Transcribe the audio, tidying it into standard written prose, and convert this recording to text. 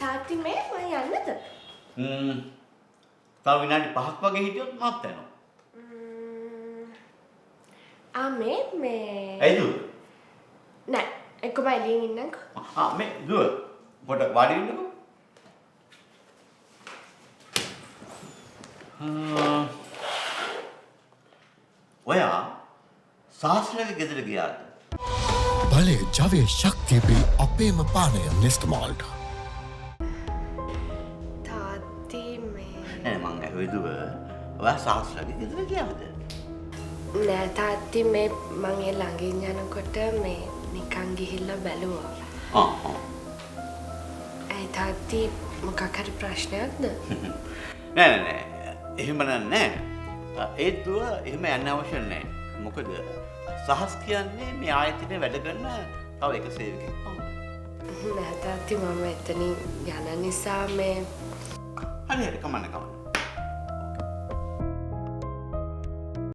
තාත්ති මේ මම යන්නද? තව විනාඩි 5ක් වගේ හිටියොත් මාත් යනවා. මේ ඇයිද? නෑ එක්කම එළියෙන් ඉන්නම්කෝ. මේ දුව පොඩ වාඩි වෙන්නකෝ. ඔයා සාස්ත්‍රයේ ගෙදර ගියාද? බලය ජවයේ ශක්තිය පිරි අපේම පානය නෙස්ටමෝල්ට්. තාත්ති මේ නෑ මං ඇහුවේ දුව ඔයා සාස්ත්‍රයේ ගෙදර ගියාද? නෑ තාත්ති මේ මං ඒ ළඟින් යනකොට මේ නිකන් ගිහිල්ලා බැලුවා. තාත්ති මොකක් හරි ප්‍රශ්නයක්ද? නෑ එහෙම නෑ. ඒත් දුව එහෙම යන්න අවශ්‍ය නෑ. මොකද සහස් කියන්නේ මේ ආයතනයේ වැඩ කරන තව එක සේවකයෙක් පමණයි. නෑ තාත්ති මම එතනින් යන නිසා මේ හරි කමන්න.